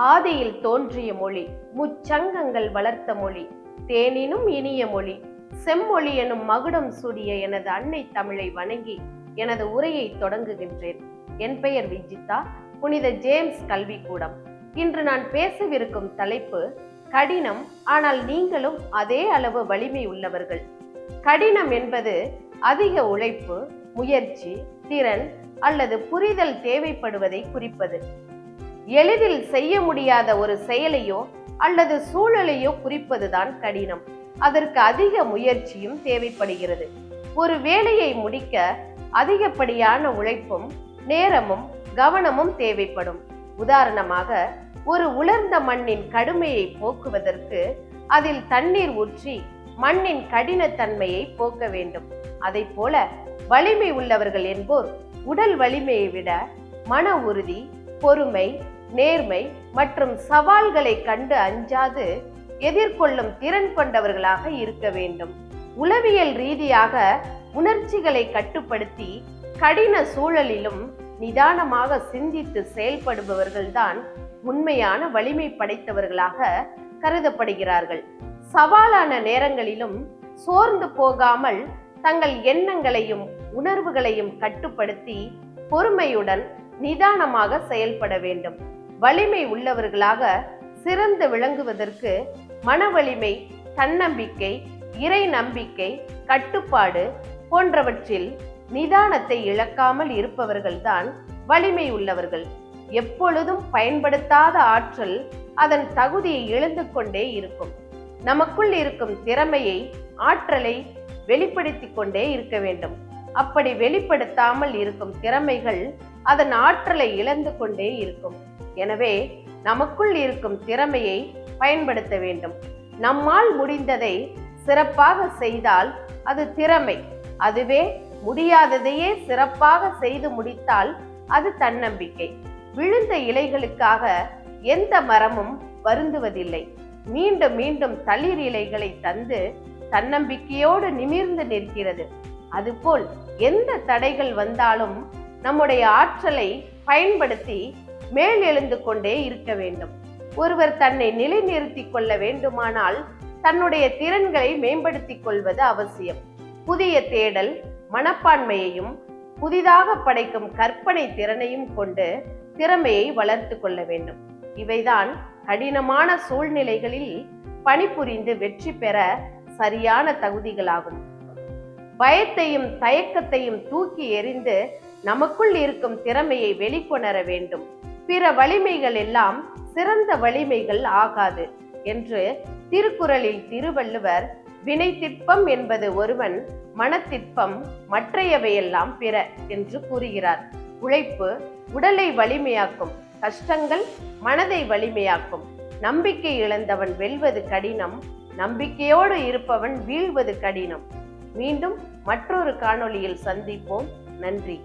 ஆதியில் தோன்றிய மொழி, முச்சங்கங்கள் வளர்த்த மொழி, தேனினும் இனிய மொழி, செம்மொழி எனும் மகுடம் சூடிய எனது அன்னை தமிழை வணங்கி எனது உரையை தொடங்குகின்றேன். என் பெயர் விஜிதா, புனித ஜேம்ஸ் கல்விக்கூடம். இன்று நான் பேசவிருக்கும் தலைப்பு கடினம், ஆனால் நீங்களும் அதே அளவு வலிமை உள்ளவர்கள். கடினம் என்பது அதிக உழைப்பு, முயற்சி, திறன் அல்லது புரிதல் தேவைப்படுவதை குறிப்பது. எளிதில் செய்ய முடியாத ஒரு செயலையோ அல்லது சூழலையோ குறிப்பதுதான் கடினம். அதற்கு அதிக முயற்சியும் தேவைப்படுகிறது. ஒரு வேலையை முடிக்க அதிகப்படியான உழைப்பும் நேரமும் கவனமும் தேவைப்படும். உதாரணமாக, ஒரு உலர்ந்த மண்ணின் கடுமையை போக்குவதற்கு அதில் தண்ணீர் ஊற்றி மண்ணின் கடினத்தன்மையை போக்க வேண்டும். அதை போல வலிமை உள்ளவர்கள் என்போர் உடல் வலிமையை விட மன உறுதி, பொறுமை, நேர்மை மற்றும் சவால்களை கண்டு அஞ்சாது எதிர்கொள்ளும் திறன் கொண்டவர்களாக இருக்க வேண்டும். உளவியல் ரீதியாக உணர்ச்சிகளை கட்டுப்படுத்தி கடின சூழலிலும் நிதானமாக சிந்தித்து செயல்படுபவர்கள்தான் உண்மையான வலிமை படைத்தவர்களாக கருதப்படுகிறார்கள். சவாலான நேரங்களிலும் சோர்ந்து போகாமல் தங்கள் எண்ணங்களையும் உணர்வுகளையும் கட்டுப்படுத்தி பொறுமையுடன் நிதானமாக செயல்பட வேண்டும். வலிமை உள்ளவர்களாக சிறந்து விளங்குவதற்கு மன வலிமை, தன்னம்பிக்கை, இறை நம்பிக்கை, கட்டுப்பாடு போன்றவற்றில் நிதானத்தை இழக்காமல் இருப்பவர்கள்தான் வலிமை உள்ளவர்கள். எப்பொழுதும் பயன்படுத்தாத ஆற்றல் அதன் தகுதியை இழந்து கொண்டே இருக்கும். நமக்குள் இருக்கும் திறமையை, ஆற்றலை வெளிப்படுத்தி கொண்டே இருக்க வேண்டும். அப்படி வெளிப்படுத்தாமல் இருக்கும் திறமைகள் அதன் ஆற்றலை இழந்து கொண்டே இருக்கும். எனவே நமக்குள் இருக்கும் திறமையை பயன்படுத்த வேண்டும். நம்மால் முடிந்ததை சிறப்பாக செய்தால் அது திறமை. அதுவே முடியாததையே சிறப்பாக செய்து முடித்தால் அது தன்னம்பிக்கை. விழுந்த இலைகளுக்காக எந்த மரமும் வருந்துவதில்லை. மீண்டும் மீண்டும் தளிர் இலைகளை தந்து தன்னம்பிக்கையோடு நிமிர்ந்து நிற்கிறது. அதுபோல் எந்த தடைகள் வந்தாலும் நம்முடைய ஆற்றலை பயன்படுத்தி மேல் எழுந்து கொண்டே இருக்க வேண்டும். ஒருவர் தன்னை நிலைநிறுத்திக் கொள்ள வேண்டுமானால் தன்னுடைய திறன்களை மேம்படுத்திக் கொள்வது அவசியம். புதிய தேடல் மனப்பான்மையையும் புதிதாக படைக்கும் கற்பனை திறனையும் கொண்டு திறமையை வளர்த்து கொள்ள வேண்டும். இவைதான் கடினமான சூழ்நிலைகளில் பணிபுரிந்து வெற்றி பெற சரியான தகுதிகளாகும். பயத்தையும் தயக்கத்தையும் தூக்கி எறிந்து நமக்குள் இருக்கும் திறமையை வெளிக்கொணர வேண்டும். பிற வலிமைகள் எல்லாம் சிறந்த வலிமைகள் ஆகாது என்று திருக்குறளில் திருவள்ளுவர், வினைத்திட்பம் என்பது ஒருவன், மனத்திட்பம் மற்றையவையெல்லாம் பிற என்று கூறுகிறார். உழைப்பு உடலை வலிமையாக்கும், கஷ்டங்கள் மனதை வலிமையாக்கும். நம்பிக்கை இழந்தவன் வெல்வது கடினம், நம்பிக்கையோடு இருப்பவன் வீழ்வது கடினம். மீண்டும் மற்றொரு காணொளியில் சந்திப்போம். நன்றி.